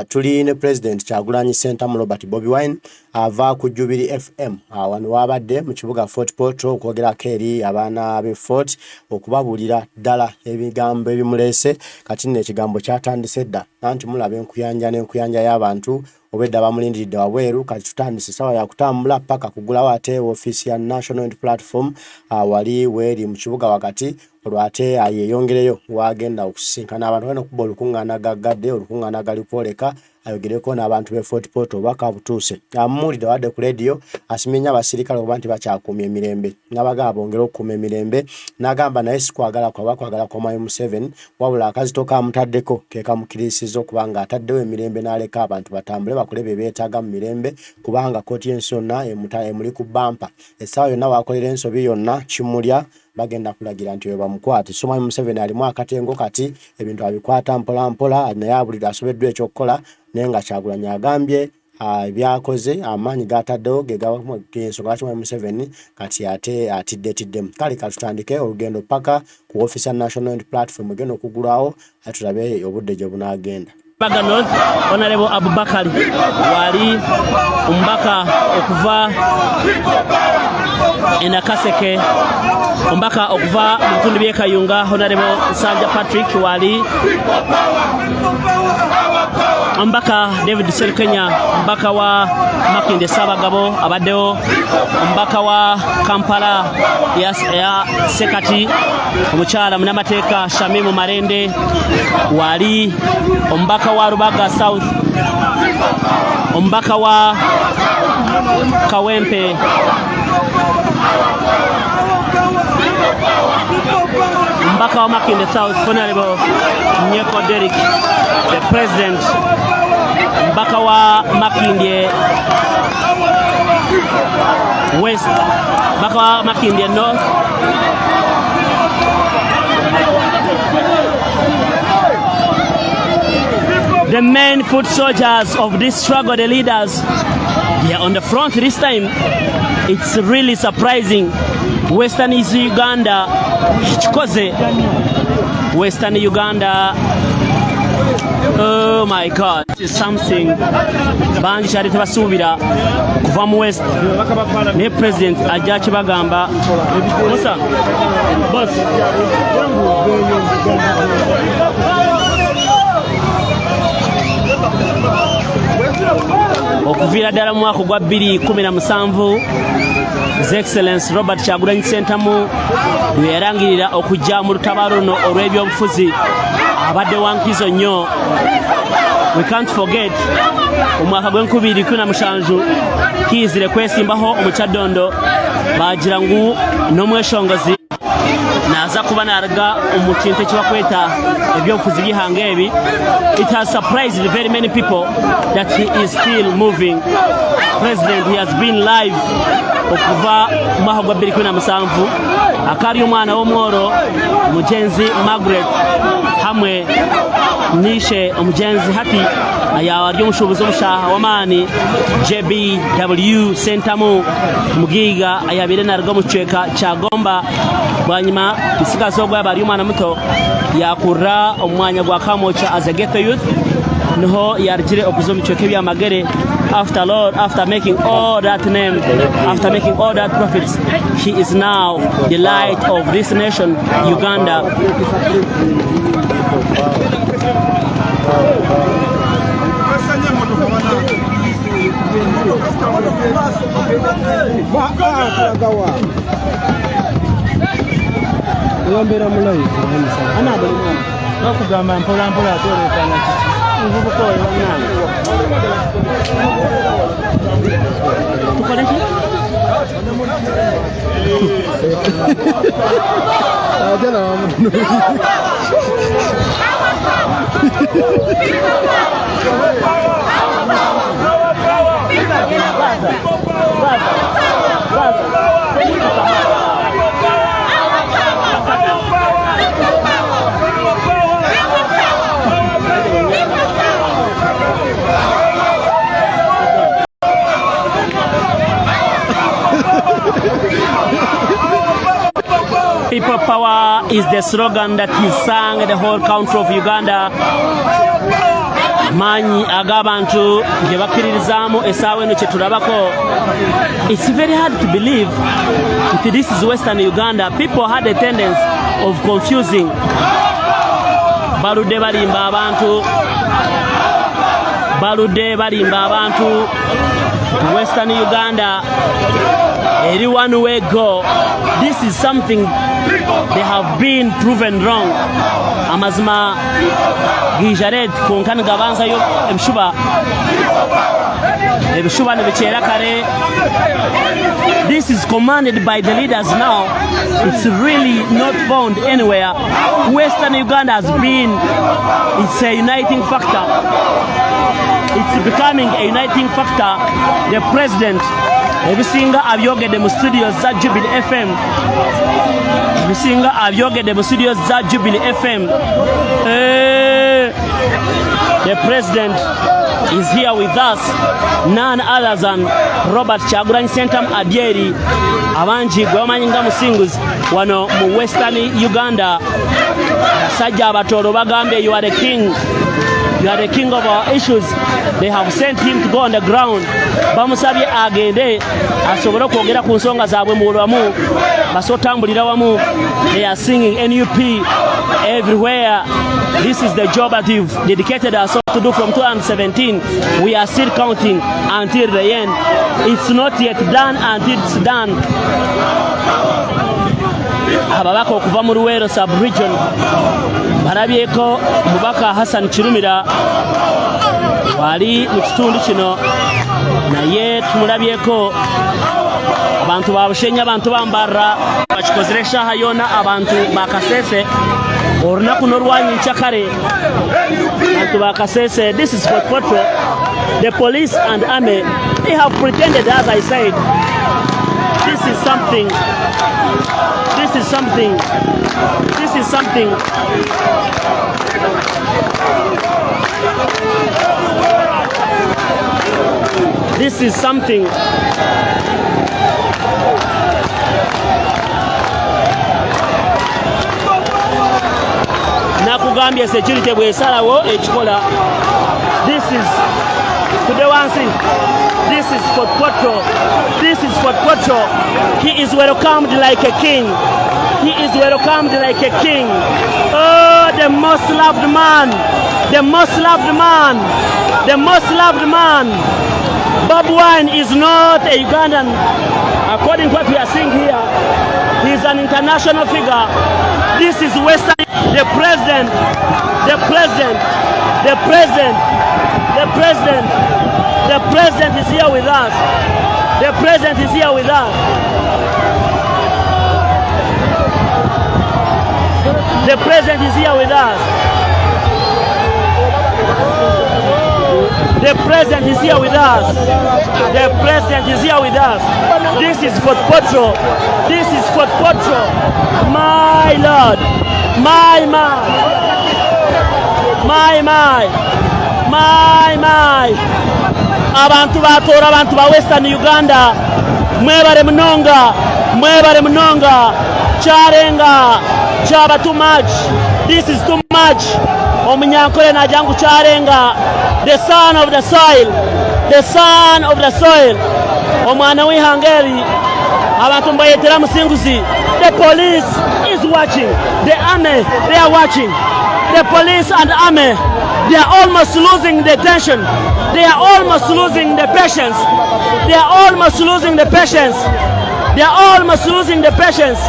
tuli ne President Kyagulanyi Center mu Robert Bobi Wine ava ku Jubilee FM wano wabadde mu kibuga Fort Portal okwogerako eri abaana be Fort okubabuulira ddala ebigambo ebimulese kati nno ekigambo kyatandise dda anti mulaba enkuyanja y'abantu obedda bamulindiridde wabweru kati tutandise sawa ya kutambula paka kugulawo ate ofiisi ya National Unity Platform wali weeri mu kibuga wakati olwate yeyongereyo wagenda okusisinkana abantu bano kuba olukuŋŋaana gaggadde olukuŋŋaana gali kwoleka ayogereko n'abantu be Fort Portal baka butuuse amuwulidde wadde ku radio asimenya abasirikale okuba nti bakyakuumya emirembe n'abagamba bongere okukuuma emirembe n'agamba naye sikwagala kwagala kwa Museveni wabula akazito kamutaddeko ke kamukirisiza okuba nga ataddewo emirembe n'aleka abantu batambule bakole bye beetaaga mu mirembe kubanga kkooti y'ensi yonna emuli ku bampa essaawa yonna waakolera ensobi yonna kimulya bagenda kulagira nti bamukwate so Museveni alimu akatengo kati ebintu abikwata mpola mpola naye abulidde asobeddwa ekyokukola naye nga Kyagulanyi agambye byakoze amaanyi gataddewo gensonga lwaki Museveni kati ate atidde kale katutandike olugendo paka ku office ya National Unity Platform egenda okugulawo tulabe obudde gye bunaagenda. Baga North, Honorable Abubakari wali ombaka okuva Enakaseke ombaka okuva mu bitundu by'e Kayunga Honorable Sanja Patrick wali ombaka David Serkenya ombaka wa Makinde Sabagabo abaddewo ombaka wa Kampala ya Sekati omukyala munamateeka Shamimu Marende wali ombaka wa Rubaga South ombaka wa Kawempe ombaka wa Makinde South Honorable Nyeko Derek the President ombaka wa Makinde West ombaka wa Makinde North the main foot soldiers of this struggle, the leaders, they are on the front this time. It's really surprising. Western Uganda, Western Uganda. Oh my God, this is something. Banji charity basubira kuva mu West. Ne President ajja kibagamba. Musa, boss. Okuvira ddala mu mwaka gwa 2017 His Excellency Robert Kyagulanyi Ssentamu lwe yarangirira okujja mu lutabaalo luno olw'ebyobufuzi abadde wankizo nnyo. We can't forget omwaka gw'2017 kiyizire kwesimbaho omukyaddondo baagira ngu n'omweshongozi naza kuba naraga omukintu ekibakweta ebyobufuzi bihanga ebi. It has surprised very many people that he is still moving. President, he has been live okuva mwaka gwa 2017 akari omwana w'omworo mujenzi Margaret hamwe nishe omujenzi hati ayawali omushubuzi omushaha w'amaani JBW Ssentamu mugiga ayabire naraga mu kicweka kya Gomba bwanyuma isigazo gwa bari omwana muto yakurra omwanya gwa Kamocha as a ghetto youth niho yarjire okuzo mu kicweka by'amagere. After making all that name, after making all that profits, he is now the light of this nation, Uganda. People power is the slogan that he sang the whole country of Uganda. Manyi agabantu gye bakkiririzaamu essaawa eno kye tulabako. It's very hard to believe that this is Western Uganda. People had a tendency of confusing. Baludde balimba abantu Western Uganda. Eri one way go. This is something they have been proven wrong. Amazima gijared konkani gabanza yo ebishuba nebichera kare. This is commanded by the leaders now. It's really not found anywhere. Western Uganda has been, it's a uniting factor. It's becoming a uniting factor. The president ebisinga abyogedde mu studios za Jubilee FM. Ebisinga abyogedde mu studios za Jubilee FM. The president is here with us, none other than Robert Kyagulanyi Ssentamu Adyeri, abangi gwe bamanyi nga musinguzi wano mu Western Uganda. Sajja abatoolo bagambye you are the king. You are the king of our issues. They have sent him to go on the ground. Bamusabye agende asobole kwogera ku nsonga zaabwe mu lwamu basotambulira wamu. They are singing NUP everywhere. This is the job that we've dedicated ourselves to do from 2017. We are still counting until the end. It's not yet done until it's done. Ababaka okuva mu Luweero sub-region balabyeko Mubaka Hassan Kirumira wali mu kitundu kino, naye tumulabyeko abantu babushenya, abantu bambarra bakikozere shaha yona abantu bakasese olunaku n'olwanyi nkyakare abantu bakasese. This is for portrait. The police and army, they have pretended, as I said, this is something. This is something. This is something. This is something. Nakugambye security bwesalawo ekikola. This is today one thing. This is for Potro. This is for Potro. He is welcomed like a king. He is welcomed like a king. Oh, the most loved man. The most loved man. The most loved man. Bobi Wine is not a Ugandan. According to what we are seeing here, he is an international figure. This is Western. The president. The president. The president. The president. The president is here with us. The president is here with us. The president is here with us. The president is here with us. The president is here with us. This is for Potro. This is for Potro. My Lord. My. Abantu batora abantu ba Western Uganda mwebale munonga charenga chaba too much. This is too much. Omunyankole najangu charenga, the son of the soil, the son of the soil, omwana w'ihangeri abantu mbayetera musinguzi. The police is watching, the army they are watching. The police and army, they are almost losing the tension. They are almost losing the patience. They are almost losing the patience. They are almost losing the patience.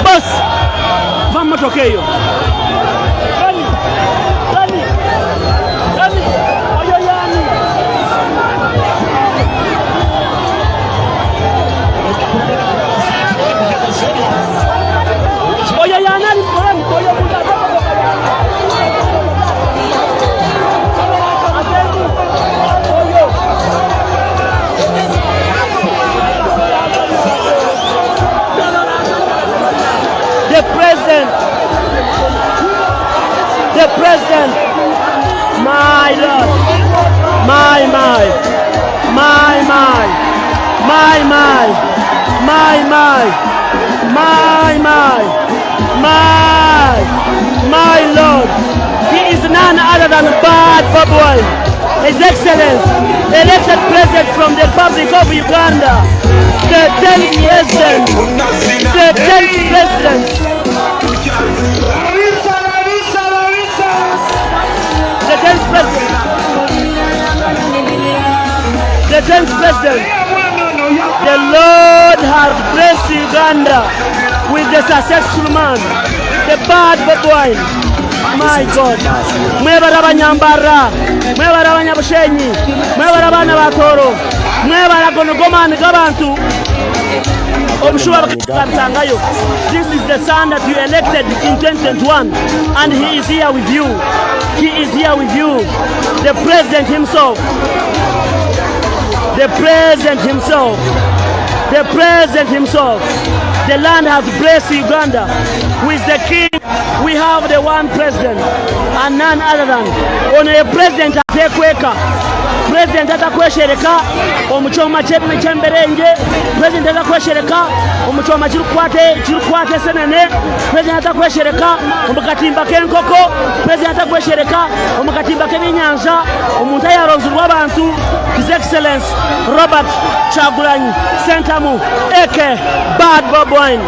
Boss, vamos tokeyo. The president, my Lord, my, Lord, he is none other than Bad Bobi, His Excellency, the elected president from the Republic of Uganda, the 10th president, the 10th president. The 10th president. The 10th president. The Lord has blessed Uganda with the successful man, the Bad Bobi. My God. Mwebara abanyambara, mwebara abanyabushenyi, mwebara abana batoro, mwebara gonogomani gabantu. This is the son that you elected in 2021, and he is here with you. He is here with you. The president himself. The president himself. The president himself. The land has blessed Uganda with the king. We have the one president and none other than on a president atekweka. President atakweshereka omuchoma chemberenje. President atakweshereka omuchoma chirukwate senene. President atakweshereka omukatimba kenkoko. President atakweshereka omukatimba kebinyanja. Omuntu ayaronzulwa abantu. His Excellency Robert Chagulanyi Sentamu Eke Bad Bobi.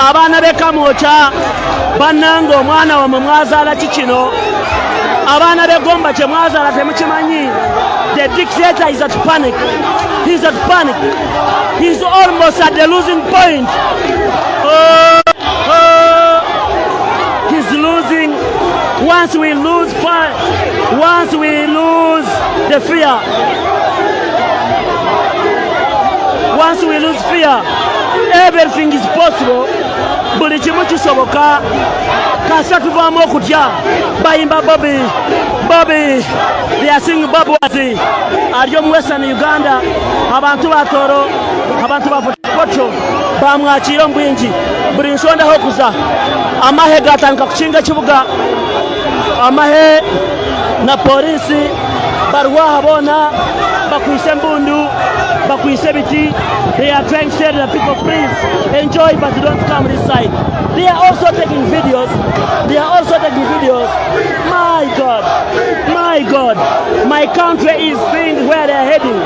Abana bekamocha banango omwana wa mwazala kikino. Abana begomba kye mwazala temukimanyi. The dictator is at panic. He's at panic. He's almost at the losing point. He's losing. Once we lose fire, once we lose the fear, once we lose fear, everything is possible. Buli kimu kisoboka. Kasa tuvamo okutya bayimba Bobi. Bobi, they are singing Bobi wazi. Aliyo mu Western Uganda abantu batoro, abantu bafoto bamwakira mbwingi. Buli nsonda hokuza amahe gatandika kukinga kibuga. Amahe na polisi barwa habona bakwise mbundu bakwise biti. They are trying to tell the people, please enjoy but don't come this side. They are also taking videos. They are also taking videos. My God, my God, my country is seeing where they are heading.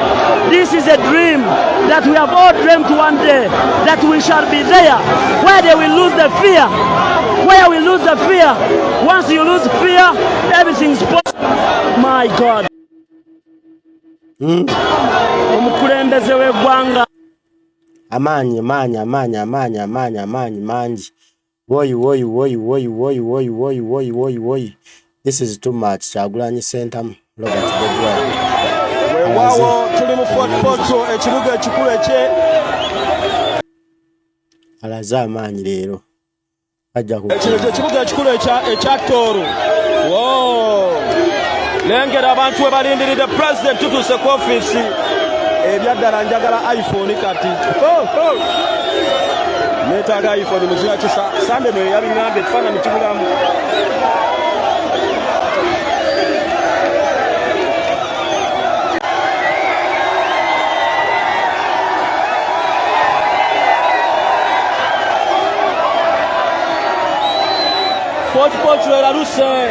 This is a dream that we have all dreamt one day, that we shall be there, where they will lose the fear. Where we lose the fear. Once you lose fear, everything is possible. My God. Omukulembeze w'eggwanga. Amanyi manji. Woy. This is too much. Chagulanyi Sentamu Robert Bobi. Wewawo tuli mu Fort Portal ekibuga ekikulu ekye. Alaza amanyi leero. Ajja ku. Ekibuga ekikulu ekya Toro. Whoa. Lengera abantu we balindiridde president tutuse ku office. Ebyaddala njagala iPhone kati. Netaaga iPhone muzira kisa Sunday no yabiŋŋambye ekifaananyi kibulamu. Fort Portal eraluse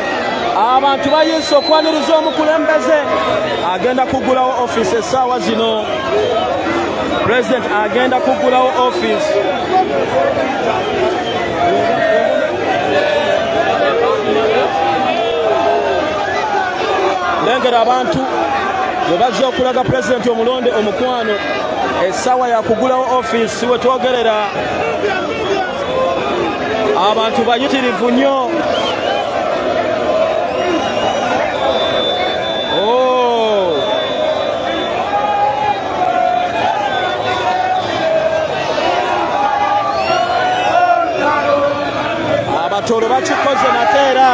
abantu bayinza okwaniriza omukulembeze agenda kugulawo office essaawa zino. President agenda kugulawo office. Lengera abantu bwe bazza okulaga president omulonde omukwano essaawa yakugulawo office we twogerera. Abantu bayitirivu nnyo. Abatoro bakikoze nateera.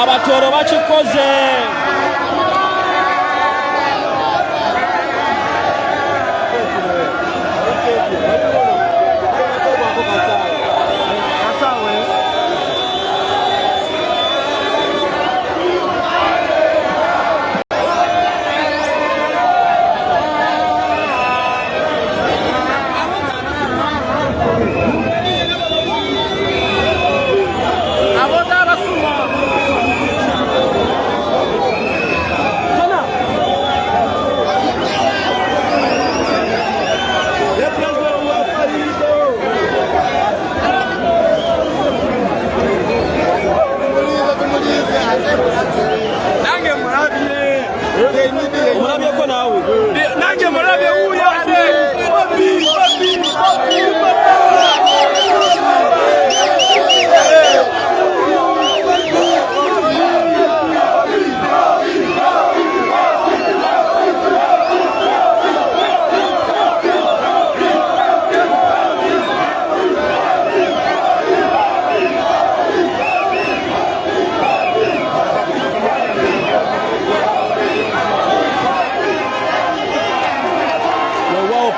Abatoro bakikoze.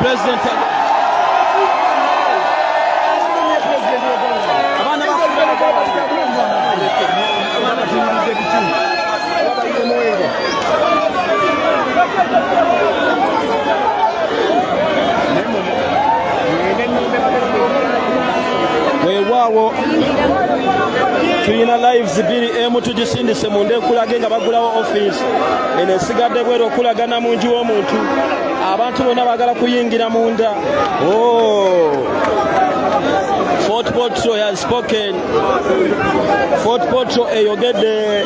President weewaawo tulina lives bbiri emu tugisindise munda enkulage nga bagulawo office eno esigadde bwera okulagana mu nju w'omuntu abantu bonna baagala kuyingira munda. Fort Potro has spoken. Fort Potro eyogedde.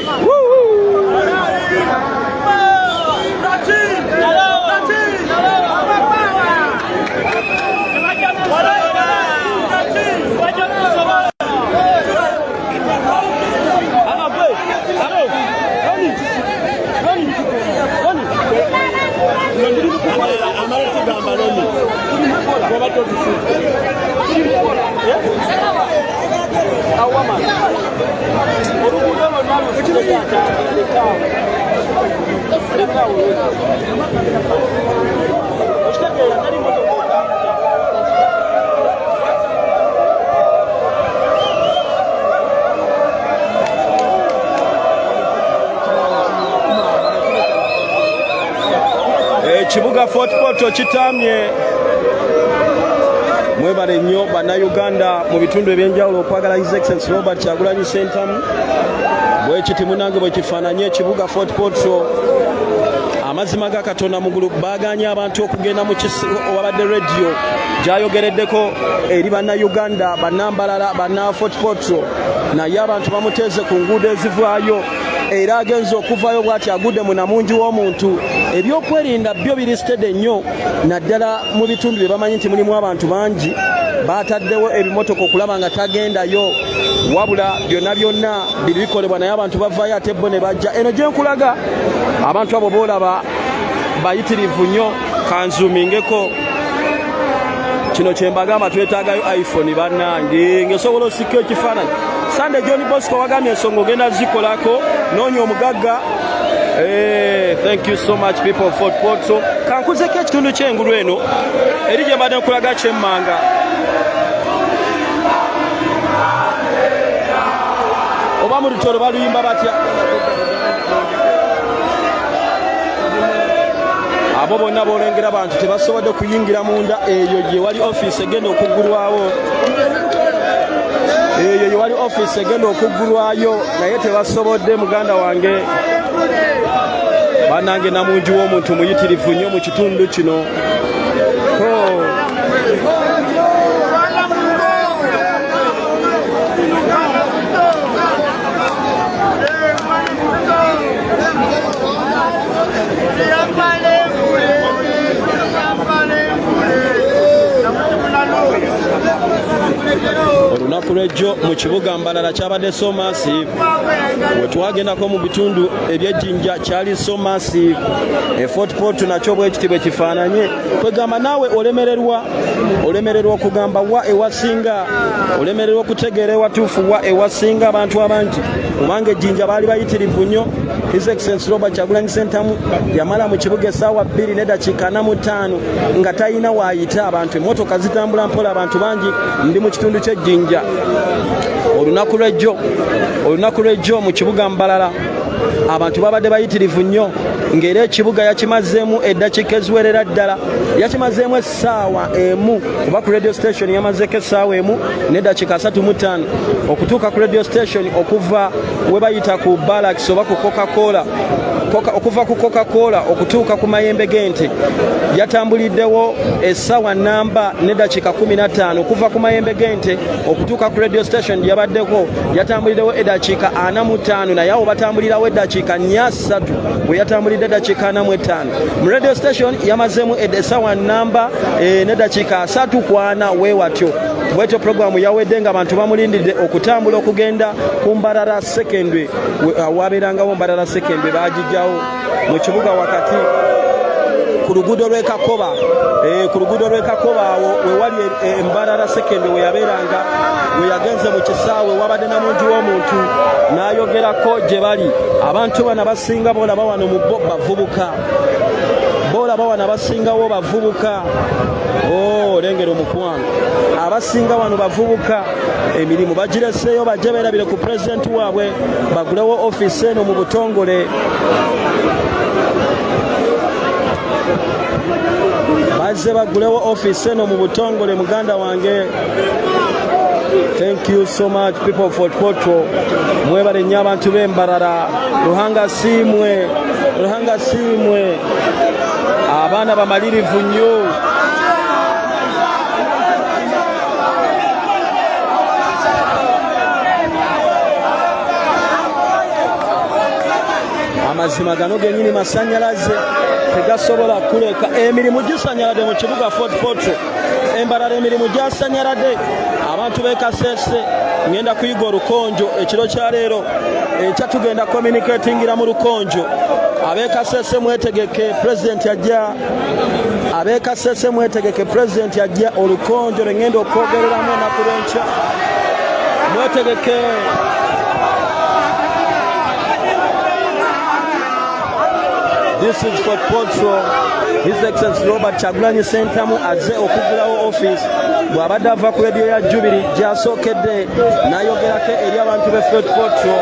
Ekibuga Fort Potro kitamye. Mwebale nnyo bannayuganda mu bitundu ebyenjawulo okwagala His Excellency Robert Kyagulanyi Ssentamu. Bwekiti munange bwe kifaananye ekibuga Fort Potro. Amazima ga Katonda mugulu baaganye abantu okugenda mu wabadde radio gyayogereddeko eri bannayuganda bannambalala banna Fort Potro, naye abantu bamuteeze ku nguudo ezivaayo era agenza okuvaayo bw'ati agudde mu namungi w'omuntu. Ebyokwerinda byo birisitede nnyo naddala mu bitundu bye bamanyi nti mulimu abantu bangi. Baataddewo ebimotoka okulaba nga tagendayo, wabula byonna byonna biri bikolebwa naye abantu bavaayo ate bo ne bajja. Eno gye nkulaga abantu abo boolaba bayitirivu nnyo. Kanzuumingeko kino kye mbagamba twetaagayo iPhone bannange ng'esobola osikka ekifaananyi. Sunday John Bosco wagambye ensonga ogenda zikolako noonya omugagga. Thank you so much people of Fort Potro. Kankuzeko ekitundu ky'engulu eno eri gye mbadde nkulaga kyemmanga. Oba mu Lutoro baluyimba batya? Abo bonna boolengera abantu tebasobodde kuyingira munda. Eyo gye wali office egenda okuggulwawo. Eyo gye wali office egenda okuggulwayo naye tebasobodde. Muganda wange bannange namungi w'omuntu muyitirivu nnyo mu kitundu kino. Olunaku lw'ejjo mu kibuga Mbalala kyabadde so massive. We twagendako mu bitundu eby'ejjinja kyali so massive. Fort Potro nakyo bwekiti bwe kifaananye. Kwegamba naawe olemererwa okugamba wa ewasinga, olemererwa okutegeera ewatuufu wa ewasinga abantu abangi, kubanga ejjinja baali bayitirivu nnyo. His Excellency Robert Kyagulanyi Ssentamu yamala mu kibuga essaawa 2 n'eddakiika 45 nga talina waayita. Abantu emmotoka zitambula mpola, abantu bangi. Ndi mu kitundu ky'ejjinja olunaku lw'ejjo mu kibuga Mbalala. Abantu babadde bayitirivu nnyo ng'era ekibuga yakimazeemu eddakiika eziwerera ddala. Yakimazeemu essaawa emu kuba ku radio station yamazeeko essaawa emu n'eddakiika 35 okutuuka ku radio station okuva we bayita ku Barracks oba ku Coca-Cola. Okuva ku Coca-Cola okutuuka ku Mayembe Gente yatambuliddewo essaawa namba n'eddakiika 15. Okuva ku Mayembe Gente okutuuka ku radio station yabaddeko yatambuliddewo eddakiika 45, naye awo batambulirawo eddakiika 3 bwe yatambulidde eddakiika 45. Mu radio station yamazeemu essaawa namba n'eddakiika 3 weewatyo. Bwetyo programu yawedde nga abantu bamulindidde okutambula okugenda ku Mbalala Secondary. Wabeerangawo Mbalala Secondary baagijjawo mu kibuga wakati ku luguudo lw'Ekakoba. Ku luguudo lw'Ekakoba awo we wali Mbalala Secondary we yabeeranga, we yagenze mu kisaawe wabadde namungi w'omuntu n'ayogerako gye bali. Abantu bano basinga boolaba wano mu bo bavubuka. bola bawana basingawo bavubuka olengera omukwano abasinga wano bavubuka emirimu bagireseeyo bajje beerabire ku pulezidenti waabwe bagulewo ofiisi eno mu butongole bazze bagulewo ofiisi eno mu butongole muganda wange. Thank you so much people for Potro. Mwebale nnyo abantu b'Embarara. Ruhanga simwe abaana bamalirivu nnyo. Amazima gano gennyini masannyalaze tegasobola kuleka emirimu gisanyalade mu kibuga Fort Potro. Embarara emirimu gyasanyalade. Abantu b'Ekasese ngenda kuyiga olukonjo ekiro kya leero enkya tugenda communicatingira mu lukonjo. Ab'Ekasese mwetegeke pulezidenti ajja. Ab'Ekasese mwetegeke pulezidenti ajja olukonjo lwe ngenda okwogereramu ennaku lw'enkya. Mwetegeke. This is Fort Potro. His Excellency Robert Kyagulanyi Ssentamu azze okugulawo office bw'abadde ava ku rediyo ya Jubilee gy'asookedde n'ayogerako eri abantu b'e Fort Potro.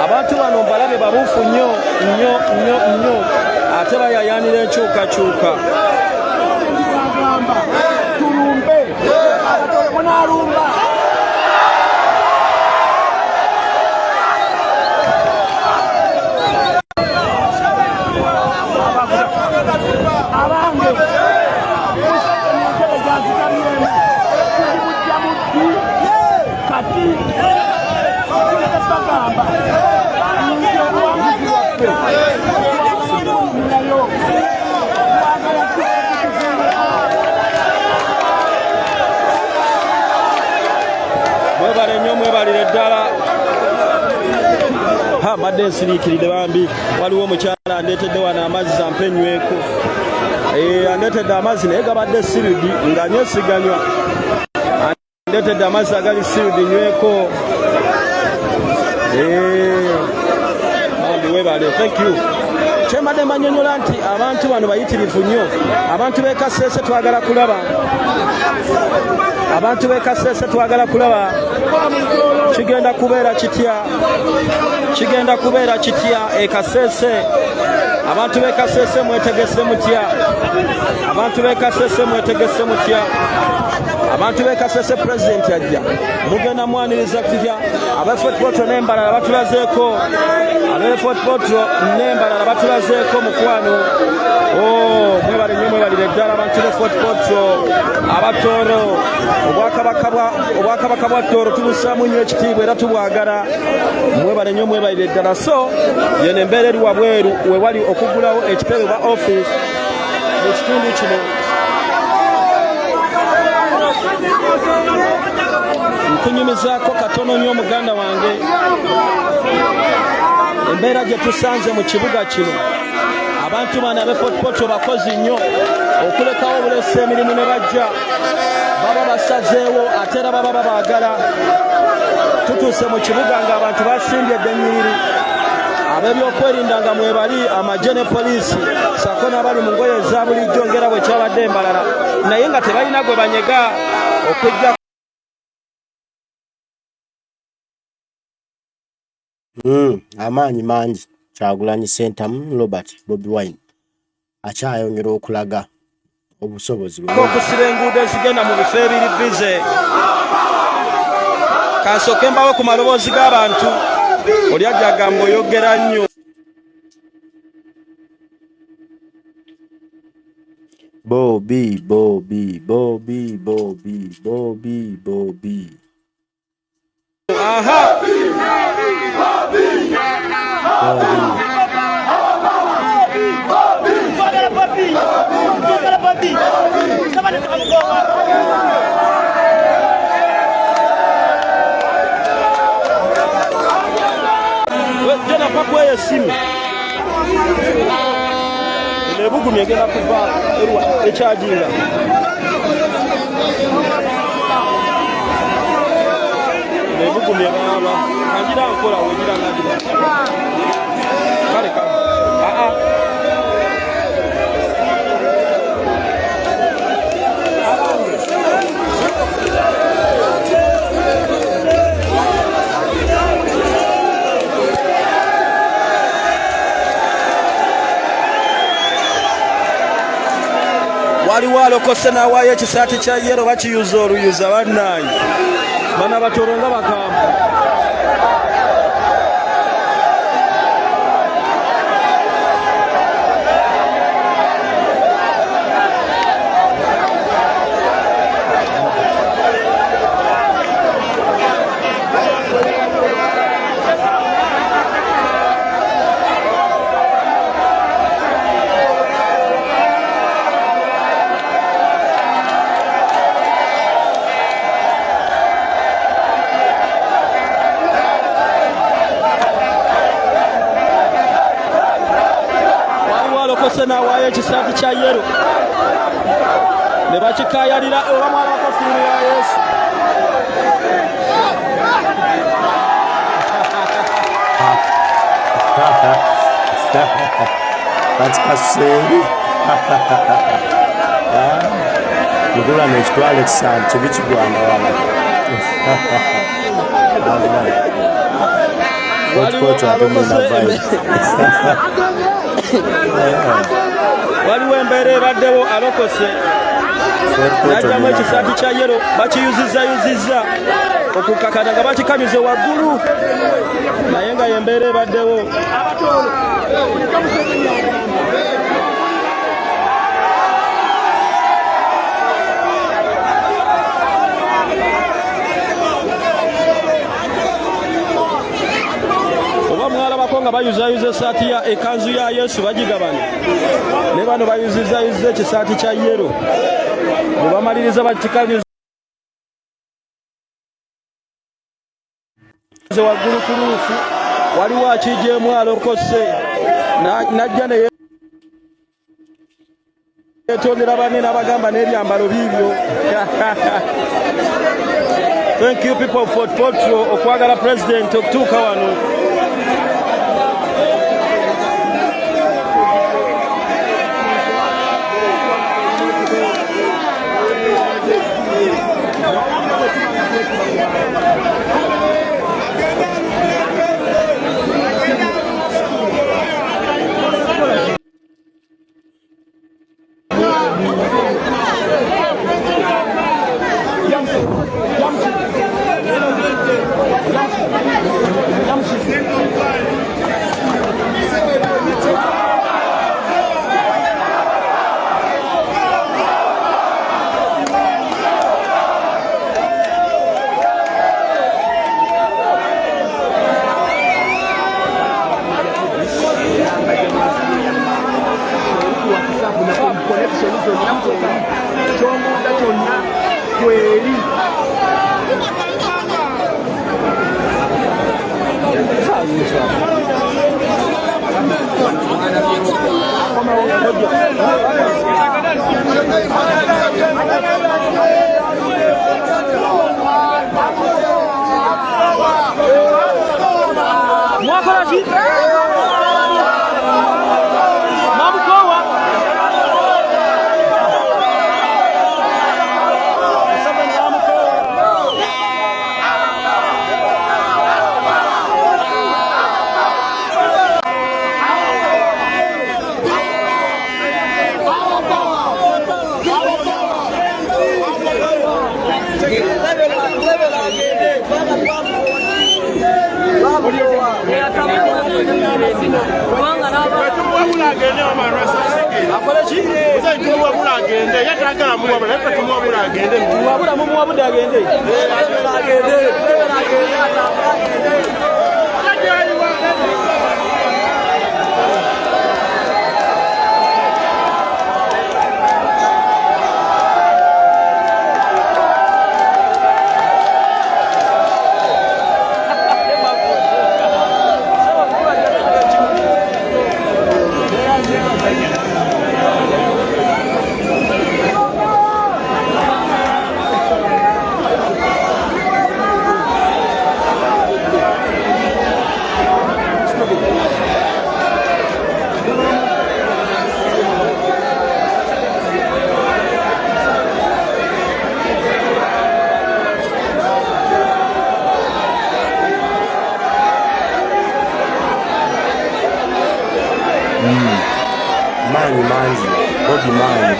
Abantu bano mbalabe babuufu nnyo ate bayayaanira enkyukakyuka. Mwebalire ddala mbadde nsiriikiridde bambi waliwo omukyala andeetedde wano amazzi ampenyweko andeetedde amazzi naye gabadde sirudi nga nyesiganywa andeetedde amazzi agali sirudi nyweko bambi webale. Thank you. Kyembadde mbanyonyola nti abantu bano bayitirivu nnyo. Abantu b'Ekasese twagala kulaba. Abantu b'Ekasese twagala kulaba. Kigenda kubeera kitya Ekasese. Abantu b'Ekasese mwetegese mutya. Abantu b'Ekasese mwetegese mutya. Abantu b'Ekasese pulezidenti ajja mugenda mwaniriza kutya. Ab'e Fort Potro n'Embarara batulazeeko. Ab'e Fort Potro n'Embarara batulazeeko mukwano. Mwebale nnyo mwebalire ddala abantu b'e Fort Potro. Abatooro obwakabaka bwa Tooro tubusaamu nnyo ekitiibwa era tubwagala. Mwebale nnyo mwebalire ddala. So yeno embeera eri wabweru we wali okugulawo ekitebe bwa office mu kitundu kino. Nkunyumizaako katono nnyo muganda wange embeera gye tusanze mu kibuga kino. Abantu bano ab'e Fort Potro bakozi nnyo okulekawo obulesa emirimu ne bajja baba basazeewo ate era baba babaagala. Tutuuse mu kibuga ng'abantu basimbye eddennyiriri. Ab'ebyokwerinda nga mwebali amagye ne poliisi sako n'abali mu ngoye eza bulijjo ngera bwe kyabadde Embarara naye nga tebalina gwe banyega okujja. Amaanyi mangi Kyagulanyi Ssentamu Robert Bobi Wine akyayongera okulaga obusobozi okusiba enguudo ezigenda mu bifo ebiri bize. Kansooke mbawo ku maloboozi g'abantu oli ajja agamba oyogera nnyo. Bobi aha jena pakwa esimu nebugumye egenda kuva erwa ekyajinga nebugumye baba kanjira nkola wegira ngadira kale kale waliwo alokose n'awaayo ekisaati kya yero bakiyuza oluyuza bannange bana batoronga bakamba n'awaayo ekisaati kya yero ne bakikayalira oba mwana wakafirimu ya Yesu Kaseeri mukula n'ekitwalo ekisaani kibi kigwana wala waliwo embeera ebaddewo alokose najjamu ekisaati kya yero bakiyuzizayuzizza okukakana nga bakikamize waggulu naye nga yembeera ebaddewo nga bayuzayuza esaati ya ekanzu ya Yesu bagigabana ne bano bayuzizayuza ekisaati kya yero bwe bamaliriza bakikamize waggulu ku luufu waliwo akijeemu alokose najja ne yetondera banne n'abagamba n'ebyambalo biibyo thank you people for Potro okwagala president okutuuka wano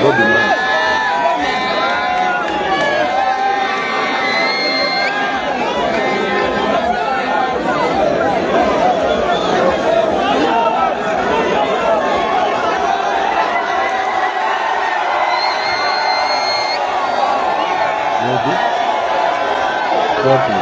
Bobi man. Bobi.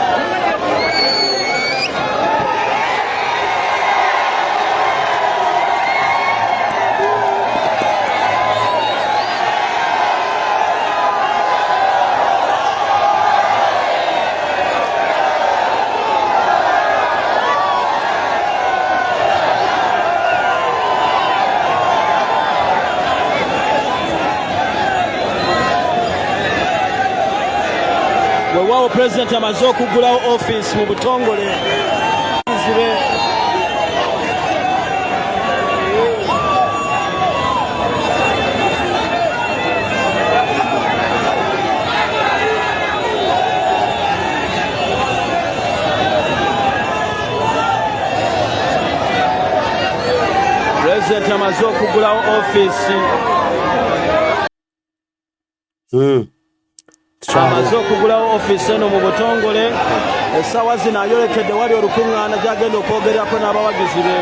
Wewawo President amaze okugulawo office mu butongole President amaze okugulawo office amaze okugulawo office eno mu butongole essaawa zino ayolekedde wali olukuŋŋaana gy'agenda okwogerako n'abawagizi be.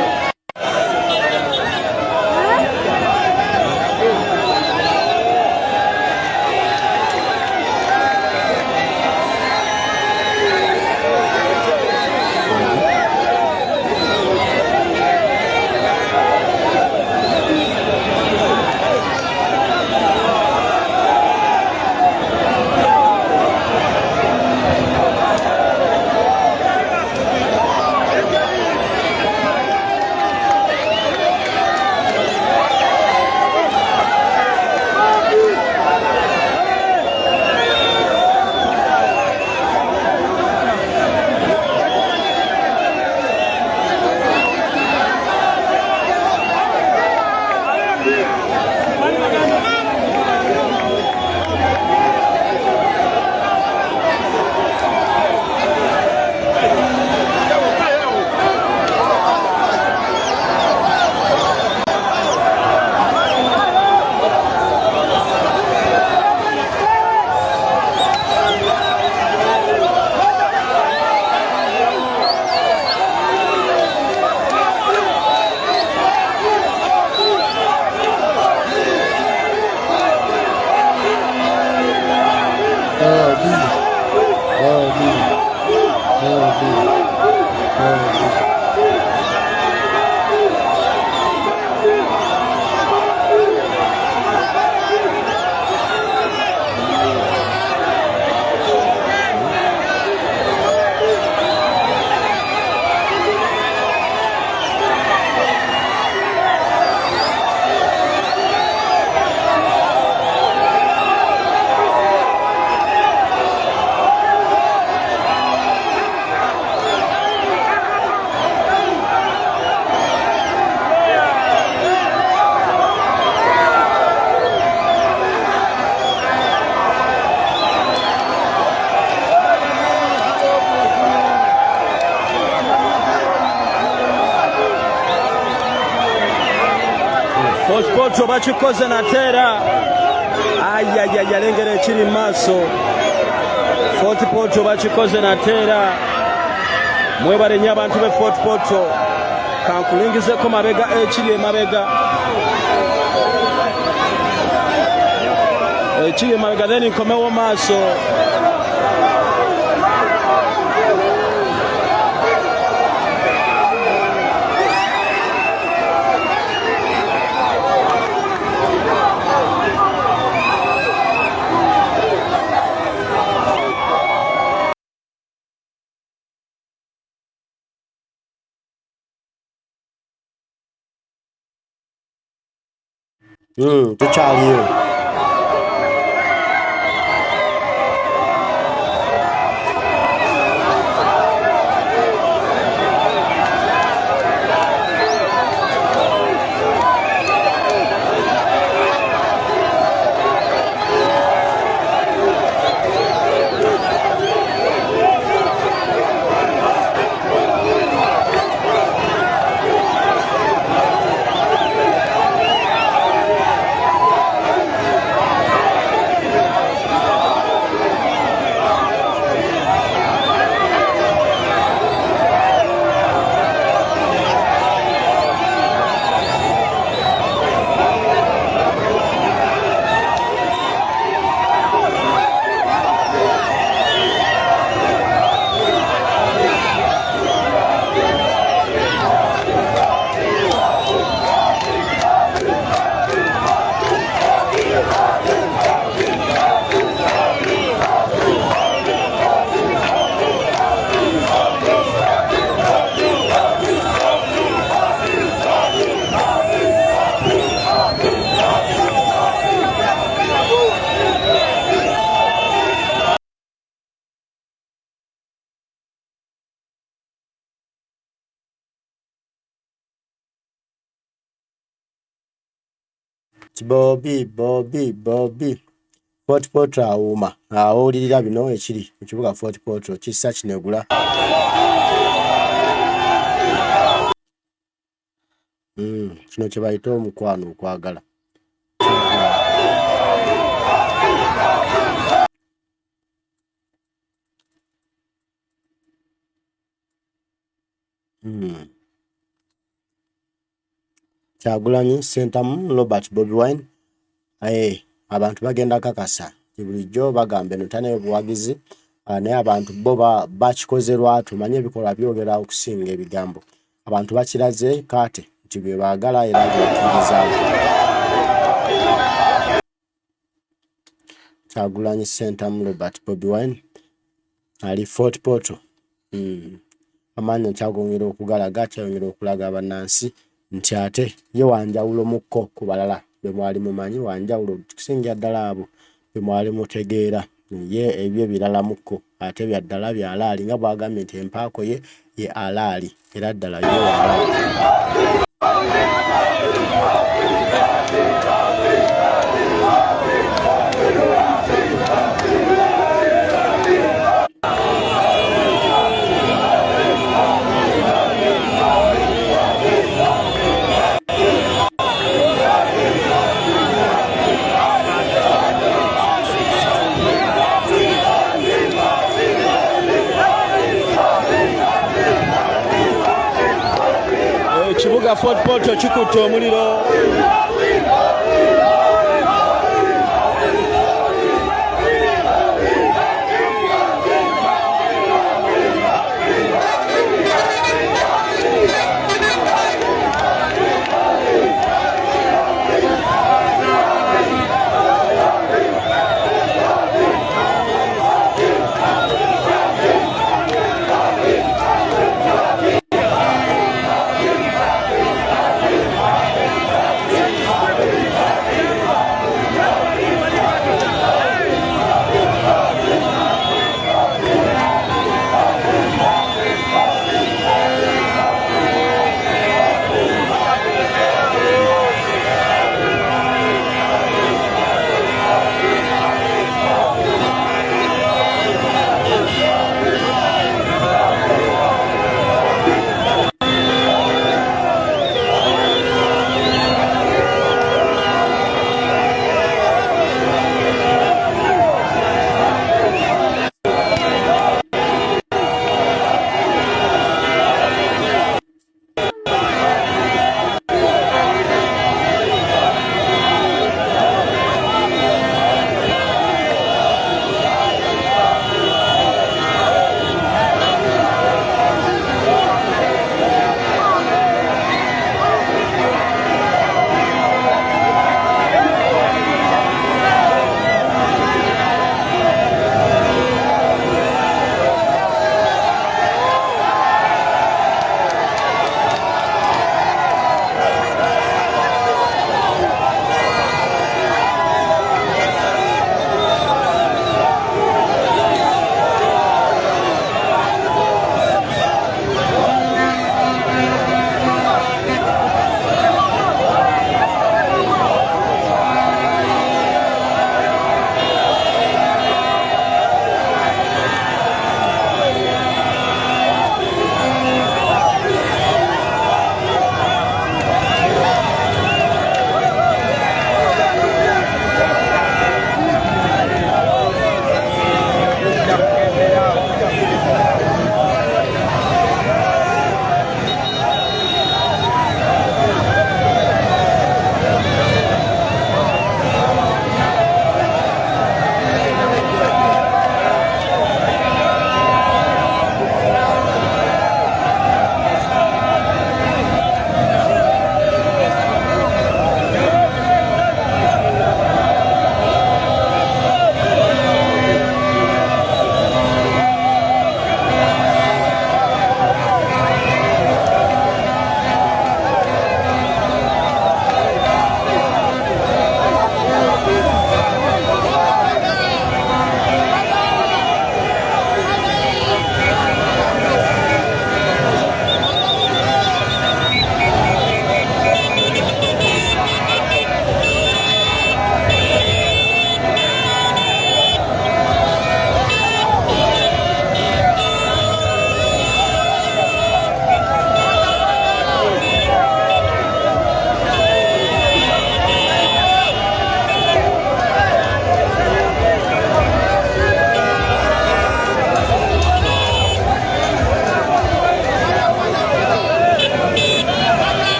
Potro bakikoze nateera ayayayalengera ekiri mu maaso Fort Potro bakikoze nateera mwebale nnyo abantu be Fort Potro kankulingizeko mabega ekiri emabega then nkomewo maaso tukyaliyo. Bobi Fort Portal awuma awulirira bino ekiri mu kibuga Fort Portal kissa kinegula kino kye bayita omukwano okwagala Kyagulanyi Ssentamu Robert Bobi Wine abantu bagenda kakasa bulijjo bagamba eno tanayo buwagizi naye abantu bo bakikoze lwatu manye ebikolwa byogera okusinga ebigambo abantu bakiraze kate nti bwe baagala era byakirizaako Kyagulanyi Ssentamu Robert Bobi Wine ali Fort Portal amaanyi kyagongera okugalaga kyayongera okulaga bannansi nti ate ye wanjawulo mukko ku balala bwe mwali mumanyi wanjawulo tukusinga ddala abo bwe mwali mutegeera ye ebyo birala mukko ate bya ddala bya alaali nga bwagambye nti empaako ye alaali era ddala ye alaali Ekibuga Fort Portal kikutte omuliro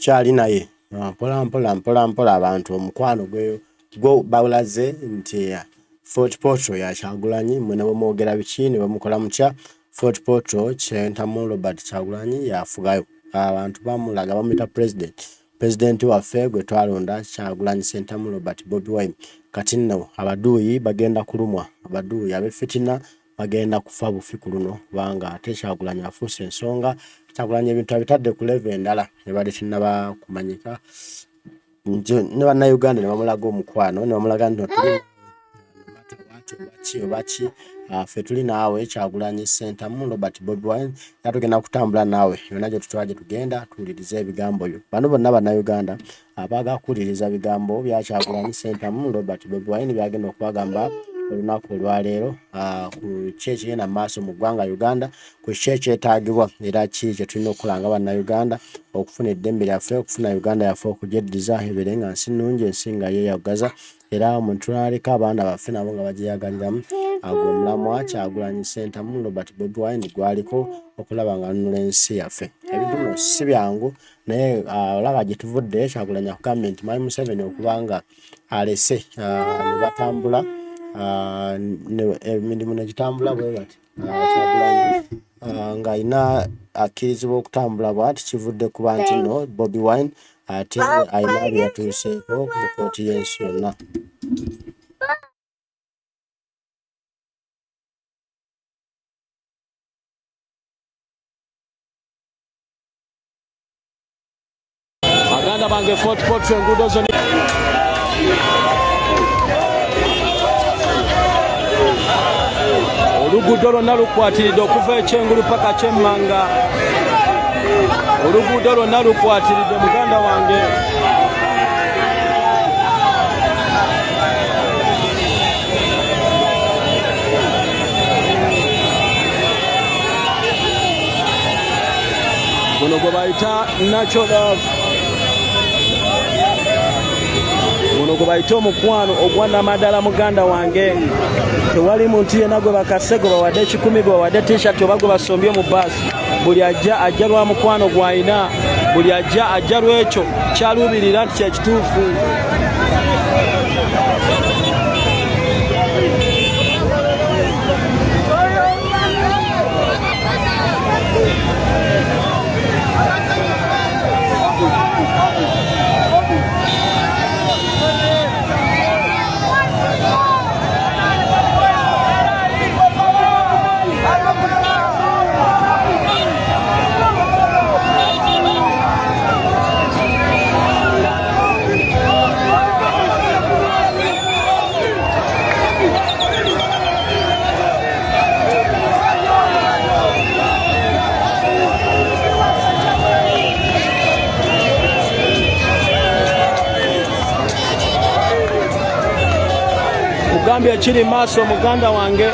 tukyali naye mpola abantu omukwano gwo bawulaze nti Fort Portal ya Kyagulanyi mwene bwemwogera biki ne bamukola mutya. Fort Portal Kyentamu Robert Kyagulanyi yafugayo abantu bamulaga bamuyita president waffe gwe twalonda Kyagulanyi Kyentamu Robert Bobi Wine. Kati nno abaduuyi bagenda kulumwa, abaduuyi abefitina bagenda kufa bufiku luno kubanga ate Kyagulanyi afuuse ensonga. Kyagulanyi ebintu abitadde ku level endala ne bali tinnaba kumanyika ne bannayuganda ne bamulaga omukwano ne bamulaga nti baki ffe tuli naawe Kyagulanyi Kyentamu Robert Bobi Wine tugenda kutambula naawe yonna gye tutwala gye tugenda tuwuliriza ebigambo byo. Bano bonna bannayuganda abaagala kuwuliriza bigambo bya Kyagulanyi Kyentamu Robert Bobi Wine byagenda okubagamba olunaku olwaleero ku ki ekigenda mu maaso mu ggwanga Uganda, ku ki ekyetaagibwa era ki kye tulina okukola nga bannayuganda okufuna eddembe lyaffe, okufuna Uganda yaffe okugyeddiza ebeere nga nsi nnungi, ensi nga yeeyagaza era omuntu twaleka abaana baffe nabo nga bagyeyagaliramu. Agwo omulamwa Kyagulanyi Kyentamu Robert Bobi Wine gwaliko okulaba nga nunula ensi yaffe. Ebintu bino si byangu naye olaba gye tuvudde Kyagulanyi akugambye nti Mwami Museveni okubanga alese ne batambula emirimu ne gitambula bwe bati Kyagulanyi nga alina akkirizibwa okutambula bwati kivudde kuba nti no Bobi Wine ate alina byatuuseeko mu kkooti y'ensi yonna. Baganda bange Fort Portal enguudo zonna oluguudo lwonna lukwatiridde okuva ekyengulu paka kyemmanga. Oluguudo lwonna lukwatiridde muganda wange. Guno gwe bayita natural, guno gwe bayita omukwano ogwa namadala muganda wange. Tewali muntu yenna gwe bakase gwe bawadde ekikumi gwe bawadde t-shirt oba gwe basombye mu baasi. Buli ajja lwa mukwano gw'alina, buli ajja lw'ekyo kyaluubirira nti kyekituufu. Gambia ekiri maaso muganda wange,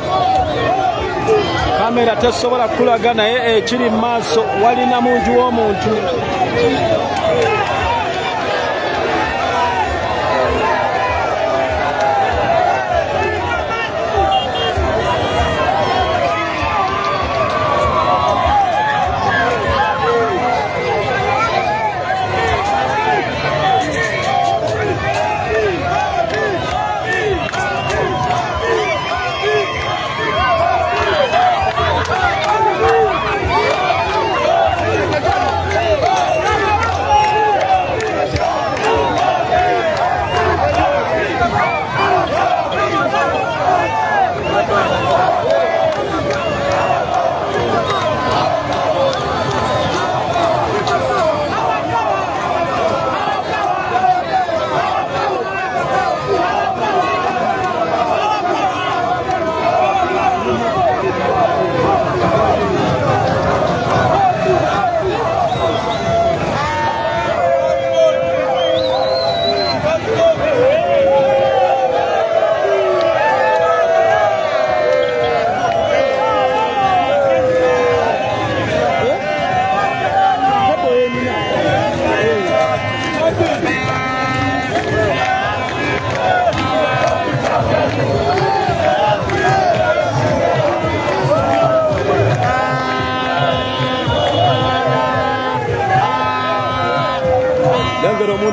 kamera tesobola kulaga naye ekiri maaso walina munju w'omuntu.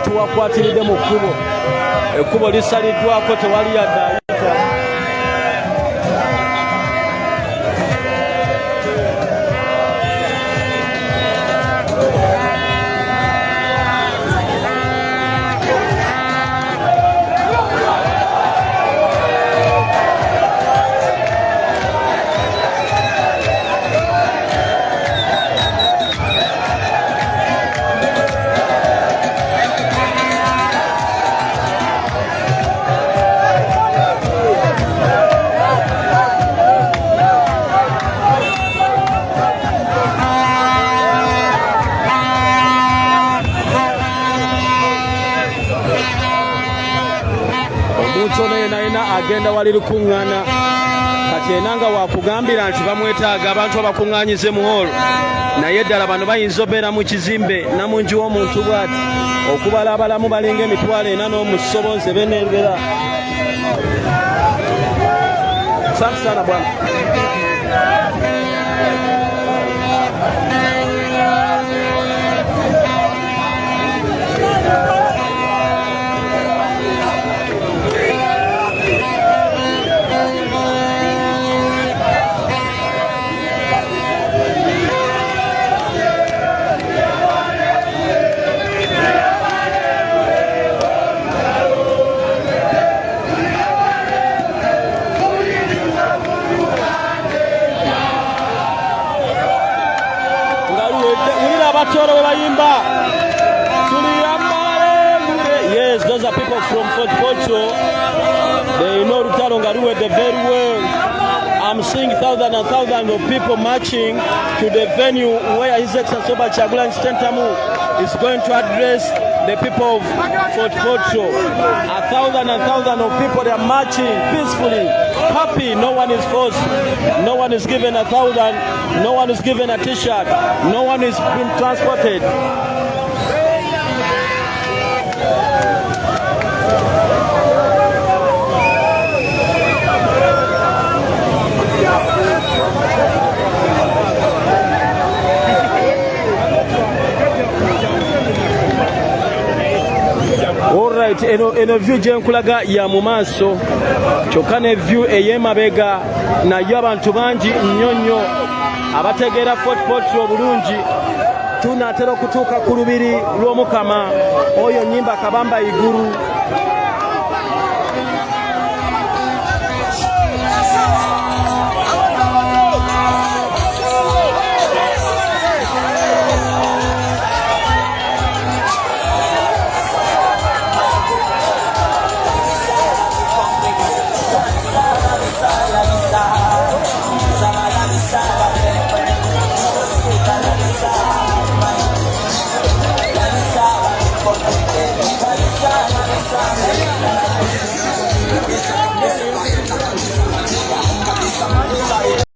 tuwakwatiridde mu kkubo. Ekkubo lisaliddwako tewali yadde ayita. Agenda wali lukuŋŋaana kati enanga wakugambira nti bamwetaaga abantu abakuŋŋaanyize mu hall naye ddala bano bayinza obeera mu kizimbe namungi w'omuntu bw'ati okubala abalamu balinga emitwalo 4 n'omusobonze benengera. Asante sana bwana. Yes, those are people from Fort Porto. They know Rutaro Ngaruwede very well. I'm seeing thousands and thousands of people marching to the venue where His Excellency Robert Kyagulanyi Ssentamu is going to address the people of Fort Porto. Thousands and thousands of people, they are marching peacefully, happy. No one is forced. No one is given 1,000. No one is given a T-shirt. No one is being transported. Alright, eno view gyenkulaga ya mu maaso kyokka ne view ey'emabega nayo abantu bangi nnyo nnyo abategeera Fort Portal obulungi. Tunaatera okutuuka ku lubiri lw'Omukama oyo nnyimba kabamba iguru